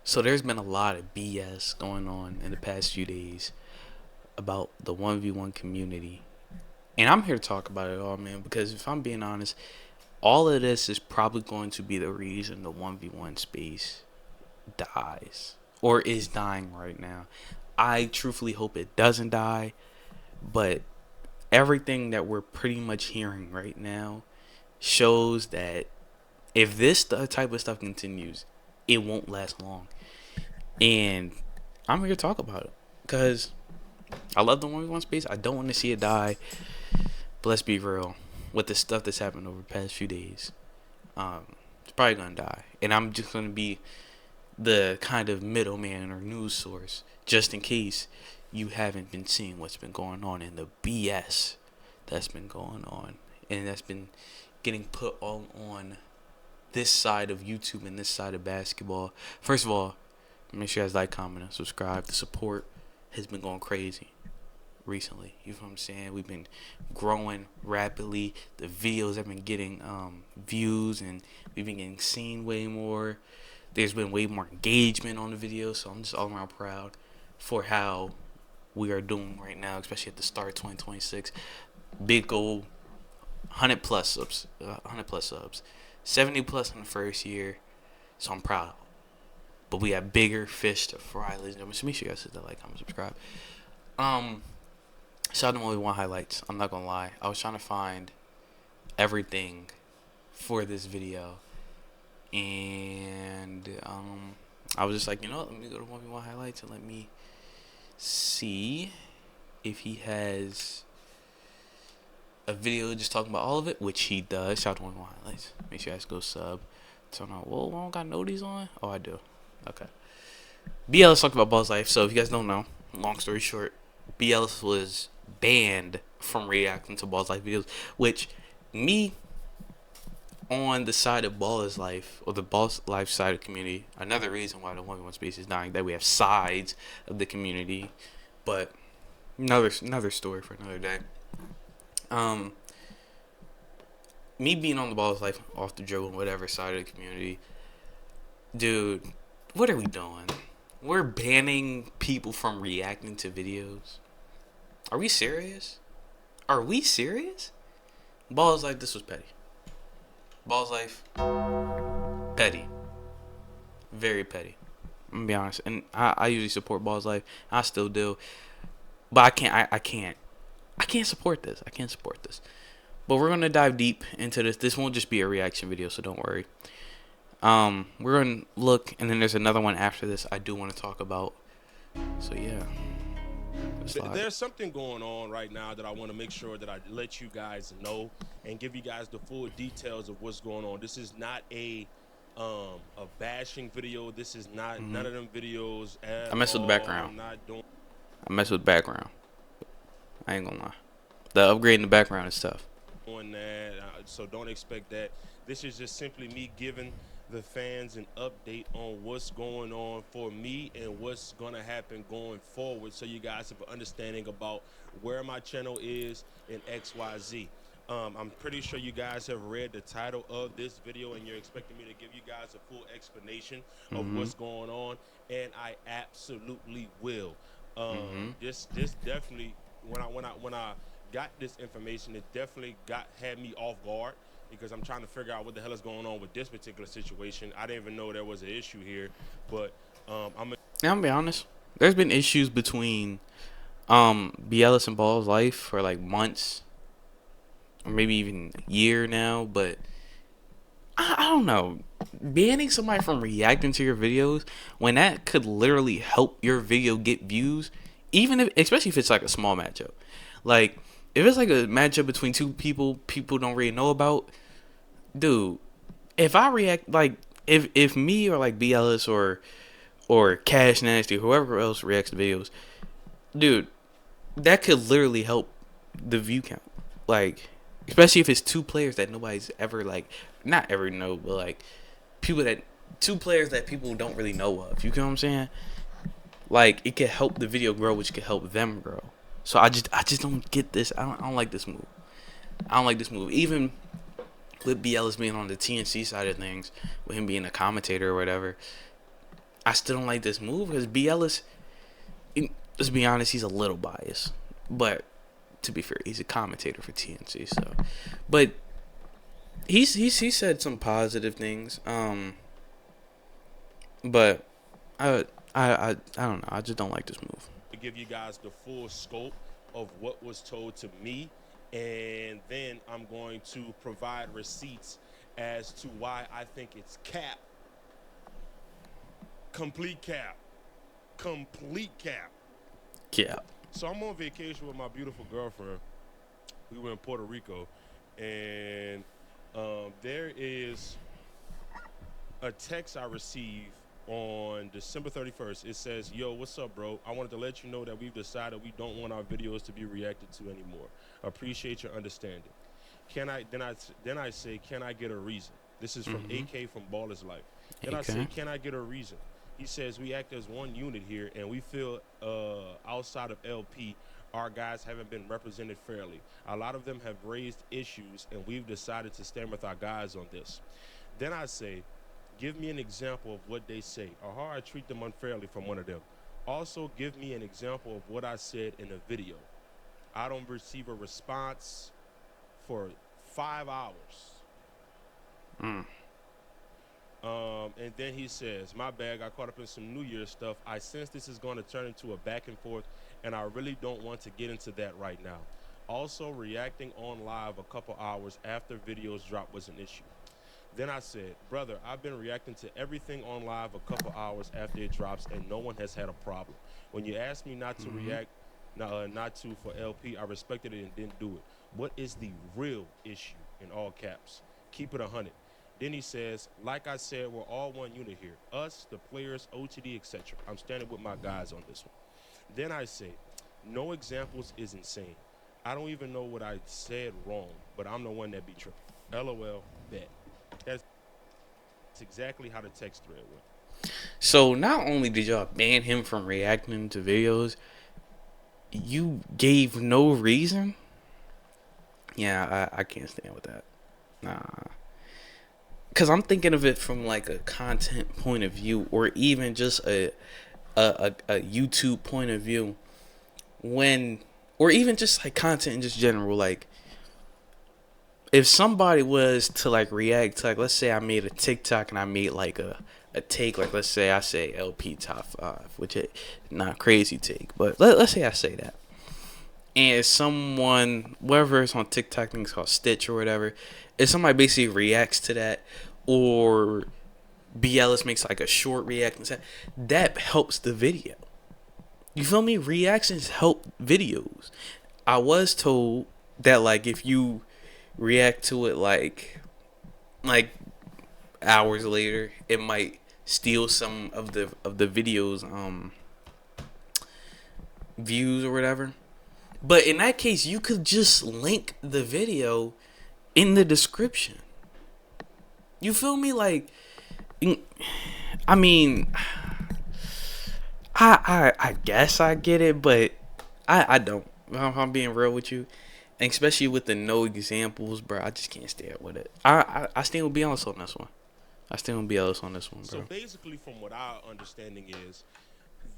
So there's been a lot of BS going on in the past few days about the 1v1 community. And I'm here to talk about it all, man, because if I'm being honest, all of this is probably going to be the reason the 1v1 space dies or is dying right now. I truthfully hope it doesn't die, but everything that we're pretty much hearing right now shows that if this type of stuff continues, it won't last long. And I'm here to talk about it because I love the 1v1 space. I don't want to see it die. But let's be real. With the stuff that's happened over the past few days, it's probably going to die. And I'm just going to be the kind of middleman or news source just in case you haven't been seeing what's been going on and the BS that's been going on. And that's been getting put all on this side of YouTube and this side of basketball. First of all, make sure you guys like, comment, and subscribe. The support has been going crazy recently. You know what I'm saying? We've been growing rapidly. The videos have been getting views, and we've been getting seen way more. There's been way more engagement on the videos, so I'm just all around proud for how we are doing right now, especially at the start of 2026. Big goal, 100 plus subs, 70 plus in the first year. So I'm proud. But we have bigger fish to fry, ladies and gentlemen. So make sure you guys hit that like, comment, subscribe. Shout out to only one highlights. I'm not gonna lie. I was trying to find everything for this video, and I was just like, you know what? Let me go to 1v1 highlights and let me see if he has a video just talking about all of it, which he does. Shout out to 1v1 highlights. Make sure you guys go sub. Turn on. Whoa, I don't got noties on. Oh, I do. Okay. BL is talking about Balls Life. So if you guys don't know, long story short, BL was banned from reacting to Balls Life videos, which me on the side of Balls Life or the Balls Life side of the community, another reason why the 1v1 space is dying, that we have sides of the community, but another story for another day. Me being on the Balls Life, off the dribble, whatever side of the community, dude, what are we doing? We're banning people from reacting to videos. Are we serious? Are we serious? Balls Life, this was petty. Balls Life, petty. Very petty. I'm gonna be honest. And I usually support Balls Life. I still do. But I can't support this. I can't support this. But we're gonna dive deep into this. This won't just be a reaction video, so don't worry. We're gonna look, and then there's another one after this I do want to talk about. So yeah. There's something going on right now that I want to make sure that I let you guys know and give you guys the full details of what's going on. This is not a bashing video. This is not none of them videos at I mess with the background. I mess with the background. I ain't gonna lie. The upgrading the background is tough. On that, so don't expect that. This is just simply me giving the fans an update on what's going on for me and what's gonna happen going forward, so you guys have an understanding about where my channel is in XYZ. I'm pretty sure you guys have read the title of this video and you're expecting me to give you guys a full explanation of what's going on, and I absolutely will. This definitely, when I got this information, it definitely had me off guard, because I'm trying to figure out what the hell is going on with this particular situation. I didn't even know there was an issue here, but I'm gonna be honest. There's been issues between Bielis and Balls Life for like months, or maybe even a year now. But I don't know. Banning somebody from reacting to your videos when that could literally help your video get views, even if, especially if it's like a small matchup, like. If it's like a matchup between two people don't really know about, dude, if I react, like, if me or like BLS or Cash Nasty, whoever else reacts to videos, dude, that could literally help the view count. Like, especially if it's two players that nobody's ever, like, not ever know, but like two players that people don't really know of. You know what I'm saying? Like, it could help the video grow, which could help them grow. So I just don't get this. I don't like this move. I don't like this move. Even with Bielis being on the TNC side of things, with him being a commentator or whatever, I still don't like this move because B. Ellis, let's be honest, he's a little biased. But to be fair, he's a commentator for TNC. So, but he said some positive things. But I don't know. I just don't like this move. To give you guys the full scope of what was told to me, and then I'm going to provide receipts as to why I think it's cap. Complete cap. Complete cap. Yeah. So I'm on vacation with my beautiful girlfriend. We were in Puerto Rico, and there is a text I received on December 31st. It says, "Yo, what's up, bro? I wanted to let you know that we've decided we don't want our videos to be reacted to anymore. Appreciate your understanding. Can I?" Then I say, "Can I get a reason?" This is from AK from Baller's Life. Then I say, "Can I get a reason?" He says, "We act as one unit here, and we feel outside of LP, our guys haven't been represented fairly. A lot of them have raised issues, and we've decided to stand with our guys on this." Then I say, "Give me an example of what they say or how I treat them unfairly from one of them. Also, give me an example of what I said in a video." I don't receive a response for 5 hours. And then he says, "My bad, I caught up in some New Year's stuff. I sense this is going to turn into a back and forth, and I really don't want to get into that right now. Also, reacting on live a couple hours after videos drop was an issue." Then I said, "Brother, I've been reacting to everything on live a couple hours after it drops, and no one has had a problem. When you asked me not to react, not to for LP, I respected it and didn't do it. What is the real issue?" In all caps. Keep it 100. Then he says, "Like I said, we're all one unit here. Us, the players, OTD, etc. I'm standing with my guys on this one." Then I say, "No examples is insane. I don't even know what I said wrong, but I'm the one that be tripping. LOL, bet." That's exactly how the text thread went. So not only did y'all ban him from reacting to videos, you gave no reason. Yeah, I can't stand with that. Nah. Because I'm thinking of it from like a content point of view, or even just a YouTube point of view, or even just like content in just general. Like, if somebody was to like react to, like, let's say I made a TikTok and I made like a take, like let's say I say LP top 5, which is not crazy take, but let's say I say that, and someone, whatever it's on TikTok, I think it's called Stitch or whatever, if somebody basically reacts to that, or B. Ellis makes like a short reaction, that helps the video. You feel me? Reactions help videos. I was told that like if you react to it like hours later, it might steal some of the video's views or whatever. But in that case, you could just link the video in the description. You feel me? Like, I mean, I guess I get it, but I don't. If I'm being real with you, and especially with the no examples, bro, I just can't stand with it. I stand with B. Ellis on this one. Bro. So basically, from what our understanding is,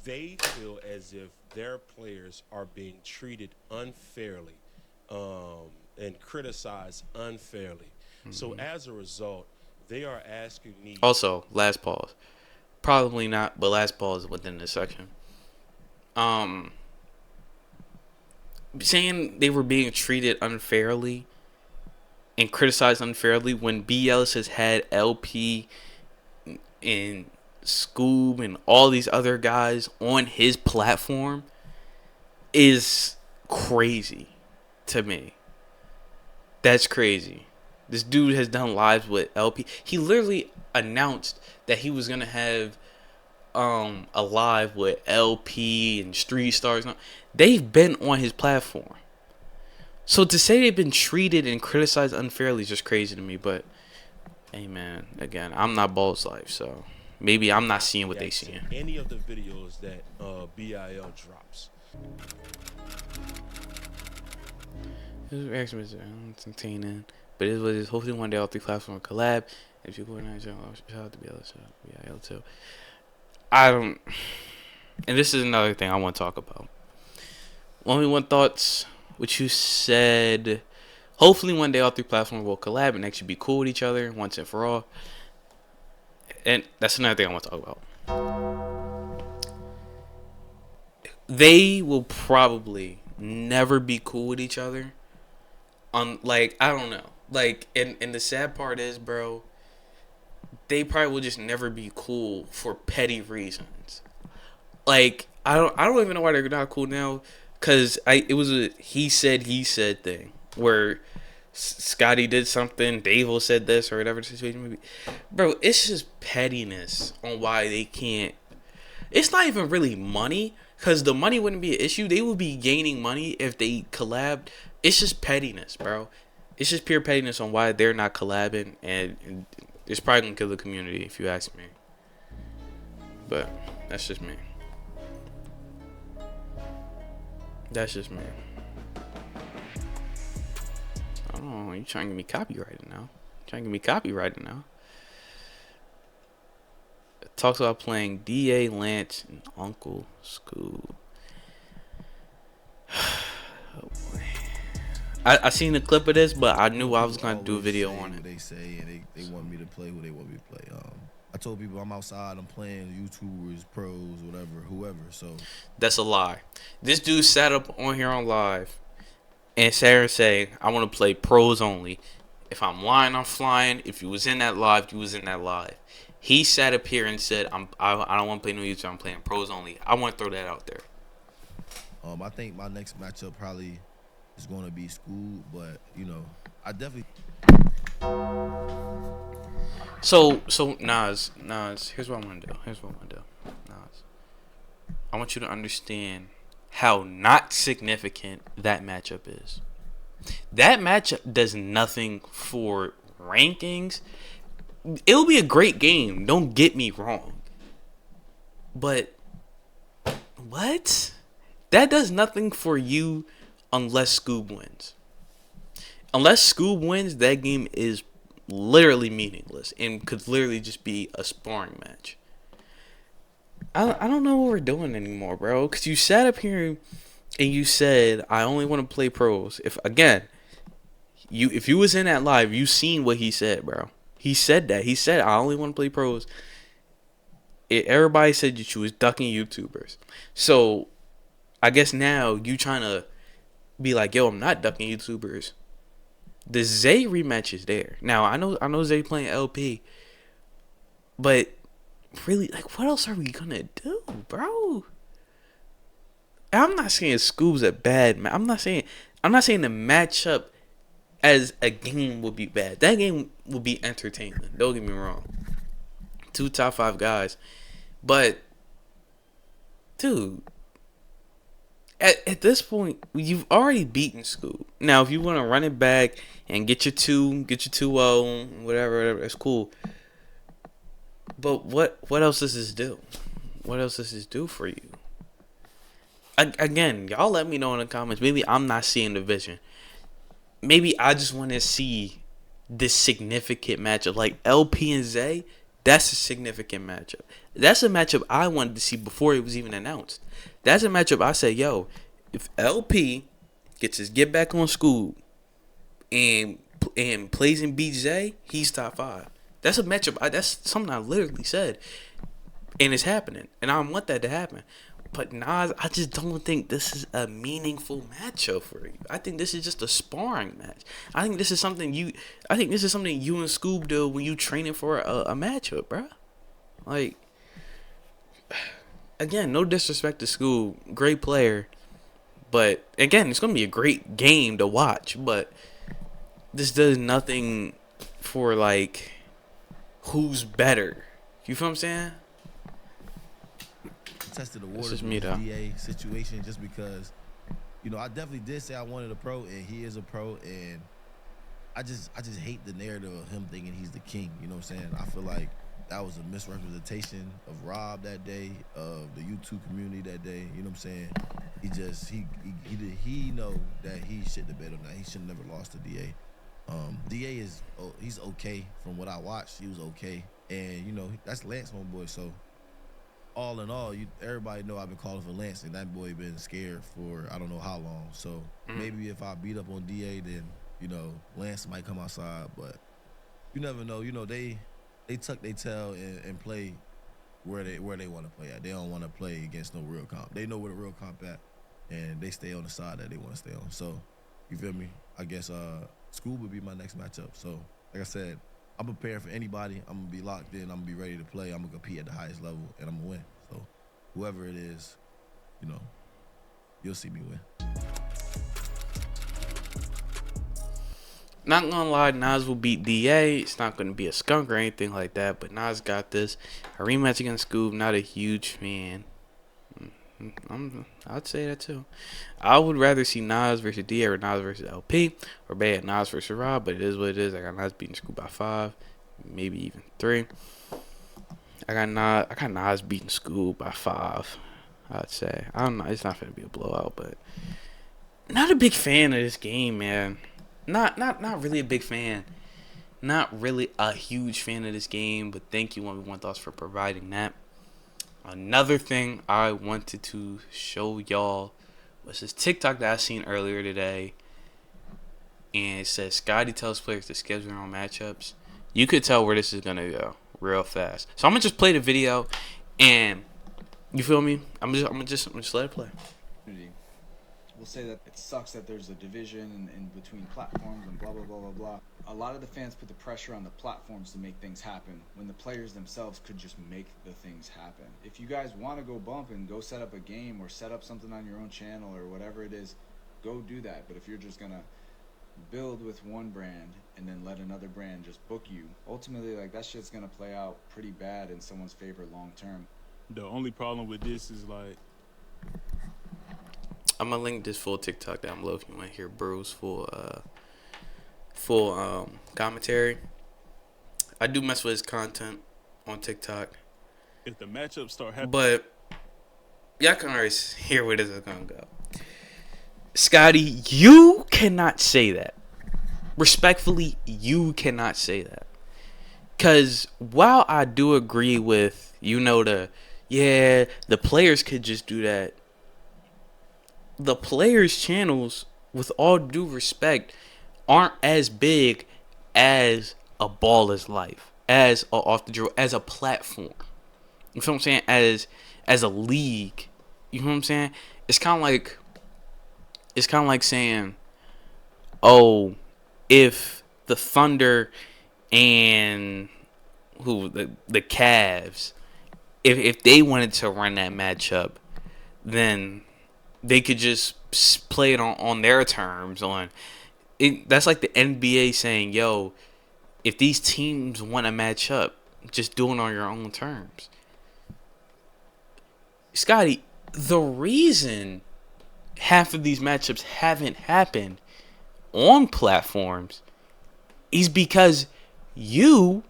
they feel as if their players are being treated unfairly and criticized unfairly. So as a result, they are asking me. Also, last pause. Probably not, but last pause within this section. Saying they were being treated unfairly and criticized unfairly when B. Ellis has had LP and Scoob and all these other guys on his platform is crazy to me. That's crazy. This dude has done lives with LP. He literally announced that he was gonna have a live with LP and Street Stars. They've been on his platform. So to say they've been treated and criticized unfairly is just crazy to me. But hey, man, again, I'm not Balls Life, so maybe I'm not seeing what they seeing. Any of the videos that BIL drops. This was entertaining, but it was hopefully one day all 3 platforms collab. If you go shout out to BIL too. I don't. And this is another thing I want to talk about. 1v1 thoughts. What you said. Hopefully one day all three platforms will collab and actually be cool with each other once and for all. And that's another thing I want to talk about. They will probably never be cool with each other. Like, I don't know. Like, and the sad part is, bro, they probably will just never be cool for petty reasons. Like, I don't even know why they're not cool now. Cause it was a he said thing where Scotty did something, Davo said this or whatever the situation may be. Bro, it's just pettiness on why they can't. It's not even really money, because the money wouldn't be an issue. They would be gaining money if they collabed. It's just pettiness, bro. It's just pure pettiness on why they're not collabing, and it's probably gonna kill the community if you ask me. But that's just me. That's just me. I don't know. You trying to get me copyrighted now? It talks about playing DA, Lance, and Uncle Scoob. Oh boy. I seen the clip of this, but I knew I was gonna do a video on it. They say, and they want me to play who they want me to play. I told people I'm outside, I'm playing YouTubers, pros, whatever, whoever. So that's a lie. This dude sat up on here on live and sat here and say, I want to play pros only. If I'm lying, I'm flying. If you was in that live, you was in that live. He sat up here and said, I don't want to play no YouTube. I'm playing pros only. I want to throw that out there. I think my next matchup probably is going to be Scoob, but you know, I definitely. So Nas, here's what I want to do. Nas, I want you to understand how not significant that matchup is. That matchup does nothing for rankings. It'll be a great game, don't get me wrong. But what? That does nothing for you unless Scoob wins. Unless Scoob wins, that game is literally meaningless and could literally just be a sparring match. I don't know what we're doing anymore, bro. Because you sat up here and you said, I only want to play pros. If you was in that live, you seen what he said, bro. He said that. He said, I only want to play pros. Everybody said that you was ducking YouTubers. So, I guess now you trying to be like, yo, I'm not ducking YouTubers. The Zay rematch is there. Now, I know Zay playing LP. But, really, like, what else are we gonna do, bro? I'm not saying Scoob's a bad man. I'm not saying the matchup as a game would be bad. That game will be entertaining. Don't get me wrong. 2 top 5 guys. But, dude, at this point, you've already beaten Scoob. Now, if you want to run it back and get your 2-0, whatever, that's cool. But what else does this do? What else does this do for you? Again, y'all let me know in the comments. Maybe I'm not seeing the vision. Maybe I just want to see this significant matchup. Like LP and Zay, that's a significant matchup. That's a matchup I wanted to see before it was even announced. That's a matchup I said, yo, if LP gets his get back on Scoob and plays and beats Zay, he's top 5. That's a matchup. That's something I literally said. And it's happening. And I want that to happen. But Nas, I just don't think this is a meaningful matchup for you. I think this is just a sparring match. I think this is something you and Scoob do when you training for a matchup, bro. Like, again, no disrespect to Scoob, great player, but again, it's gonna be a great game to watch. But this does nothing for like who's better. You feel what I'm saying? Tested the water with the DA situation just because, you know, I definitely did say I wanted a pro, and he is a pro, and I just hate the narrative of him thinking he's the king. You know what I'm saying? I feel like that was a misrepresentation of Rob that day, of the YouTube community that day. You know what I'm saying? He know that he shouldn't have bet on that. He should have never lost to DA. DA he's okay from what I watched. He was okay, and you know that's Lance homeboy, so. all in all, everybody know I've been calling for Lance, and that boy been scared for I don't know how long. So maybe if I beat up on DA, then Lance might come outside. But you never know. They tuck their tail and play where they want to play at. They don't want to play against no real comp. They know where the real comp at, and they stay on the side that they want to stay on. So you feel me? I guess School would be my next matchup. So like I said, I'm prepared for anybody. I'm gonna be locked in. I'm gonna be ready to play. I'm gonna compete at the highest level, and I'm gonna win. So whoever it is, you'll see me win. Not gonna lie, Nas will beat DA. It's not gonna be a skunk or anything like that, but Nas got this. A rematch against Scoob, not a huge fan. I'd say that too. I would rather see Nas versus DA or Nas versus LP or bad Nas versus Rob, but it is what it is. I got Nas beating Scoob by 5, maybe even 3. I got Nas beating Scoob by 5. I'd say. I don't know. It's not gonna be a blowout, but not a big fan of this game, man. Not really a big fan. Not really a huge fan of this game, but thank you, 1v1 Thoughts, for providing that. Another thing I wanted to show y'all was this TikTok that I seen earlier today. And it says Scotty tells players to schedule their own matchups. You could tell where this is going to go real fast. So I'm going to just play the video. And you feel me? I'm just let it play. We'll say that it sucks that there's a division in between platforms and blah, blah, blah, blah, blah. A lot of the fans put the pressure on the platforms to make things happen when the players themselves could just make the things happen. If you guys want to go bump and go set up a game or set up something on your own channel or whatever it is, go do that. But if you're just going to build with one brand and then let another brand just book you, ultimately, like, that shit's going to play out pretty bad in someone's favor long term. The only problem with this is, like, I'm gonna link this full TikTok down below if you want to hear Bruce full commentary. I do mess with his content on TikTok, if the matchups start happening, but y'all can already hear where this is gonna go. Scotty, you cannot say that. Respectfully, you cannot say that. Cause while I do agree with the players could just do that. The players' channels, with all due respect, aren't as big as a Ball is Life, as a Off the Drill, as a platform. You feel what I'm saying? As a league. You know what I'm saying? It's kind of like saying, oh, if the Thunder and the Cavs, if they wanted to run that matchup, then they could just play it on their terms. That's like the NBA saying, yo, if these teams want to match up, just do it on your own terms. Scotty, the reason half of these matchups haven't happened on platforms is because you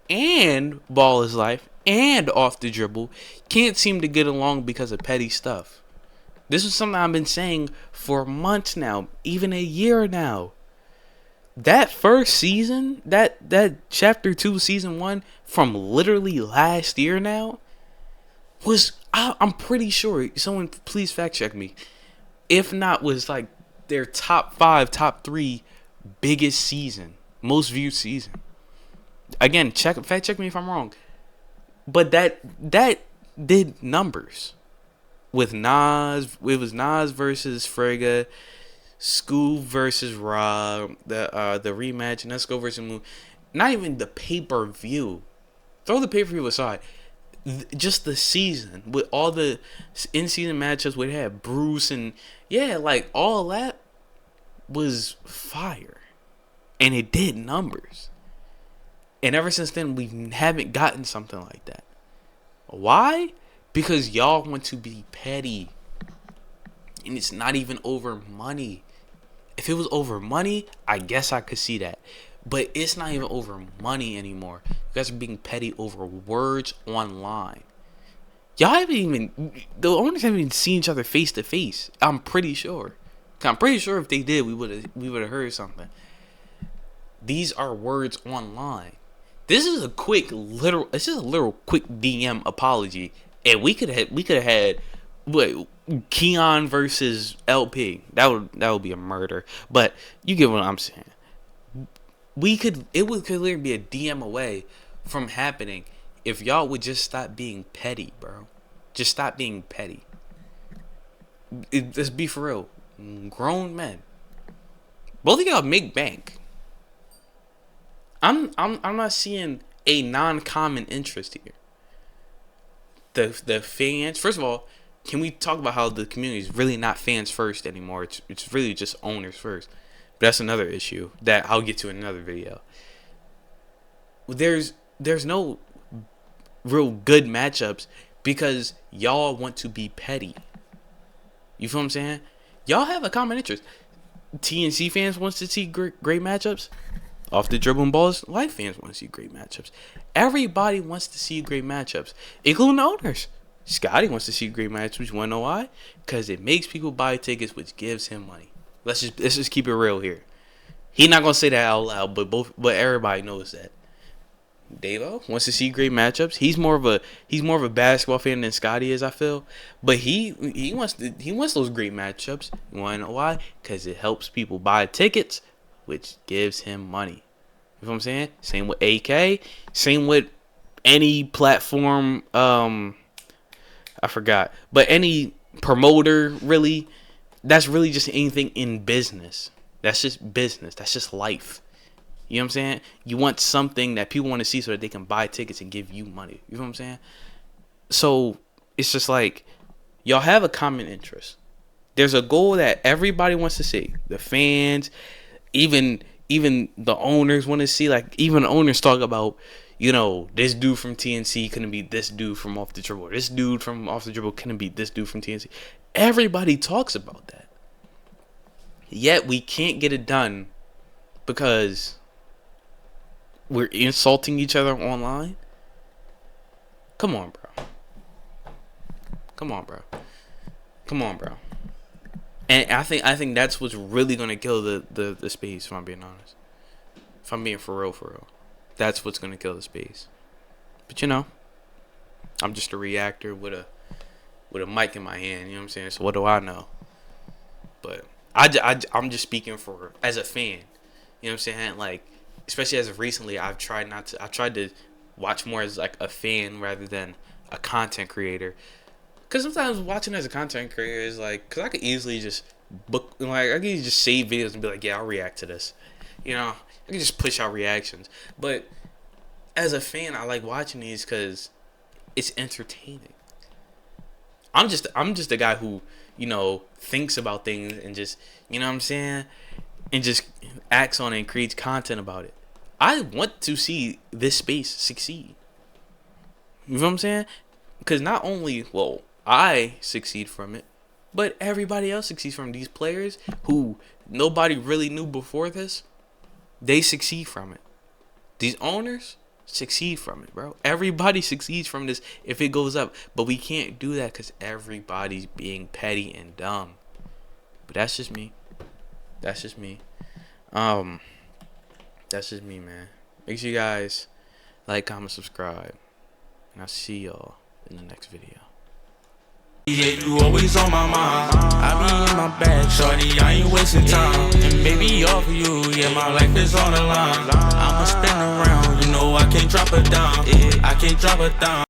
and Ball is Life and Off the Dribble can't seem to get along because of petty stuff. This is something I've been saying for months now, even a year now. That first season, that Chapter 2, Season 1, from literally last year now, was, I'm pretty sure, someone please fact check me, if not, was like their top 5, top 3 biggest season, most viewed season. Again, fact check me if I'm wrong. But that did numbers. With Nas, it was Nas versus Frega, Scoob versus Rob, the rematch, Nesco versus Moon. Not even the pay-per-view. Throw the pay-per-view aside. Just the season with all the in-season matchups we had, Bruce and all that was fire, and it did numbers. And ever since then, we haven't gotten something like that. Why? Because y'all want to be petty. And it's not even over money. If it was over money, I guess I could see that. But it's not even over money anymore. You guys are being petty over words online. Y'all haven't even... The owners haven't even seen each other face to face. I'm pretty sure. I'm pretty sure if they did, we would have heard something. These are words online. This is a quick DM apology And we could have had what Keon versus LP. That would be a murder. But you get what I'm saying. It would clearly be a DM away from happening if y'all would just stop being petty, bro. Just stop being petty. Let's be for real. Grown men. Both of y'all make bank. I'm not seeing a non-common interest here. The fans. First of all, can we talk about how the community is really not fans first anymore? It's really just owners first. But that's another issue that I'll get to in another video. There's no real good matchups because y'all want to be petty. You feel what I'm saying? Y'all have a common interest. TNC fans wants to see great matchups. Off the dribbling balls, Life fans want to see great matchups. Everybody wants to see great matchups, including the owners. Scotty wants to see great matchups. You want to know why? Because it makes people buy tickets, which gives him money. Let's just keep it real here. He's not gonna say that out loud, but everybody knows that. Davo wants to see great matchups. He's more of a basketball fan than Scotty is, I feel. But he wants those great matchups. You want to know why? Because it helps people buy tickets, which gives him money. You know what I'm saying? Same with AK. Same with any platform. I forgot, but any promoter really. That's really just anything in business. That's just business. That's just life. You know what I'm saying? You want something that people want to see so that they can buy tickets and give you money. You know what I'm saying? So it's just like y'all have a common interest. There's a goal that everybody wants to see. The fans, even the owners want to see. Like even the owners talk about, you know, this dude from TNC couldn't be this dude from Off the Dribble. This dude from Off the Dribble couldn't be this dude from TNC. Everybody talks about that. Yet we can't get it done because we're insulting each other online. Come on, bro. Come on, bro. And I think that's what's really gonna kill the space, if I'm being honest. If I'm being for real. That's what's gonna kill the space. But you know, I'm just a reactor with a mic in my hand, you know what I'm saying? So what do I know? But I'm just speaking for as a fan. You know what I'm saying? Like, especially as of recently, I've tried to watch more as like a fan rather than a content creator. Cause sometimes watching as a content creator is like, cause I could easily just I could just save videos and be like, yeah, I'll react to this. You know, I can just push out reactions. But as a fan, I like watching these cause it's entertaining. I'm just a guy who, you know, thinks about things and just, you know what I'm saying, and just acts on it and creates content about it. I want to see this space succeed. You know what I'm saying? Because not only I succeed from it, but everybody else succeeds from these players who nobody really knew before this. They succeed from it. These owners succeed from it, bro. Everybody succeeds from this if it goes up, but we can't do that because everybody's being petty and dumb. But that's just me. That's just me, man. Make sure you guys like, comment, subscribe, and I'll see y'all in the next video. Yeah, you always on my mind. I be in my bag, shorty, I ain't wasting time. And baby, all for you, yeah, my life is on the line. I'ma spin around, you know I can't drop it down. I can't drop it down.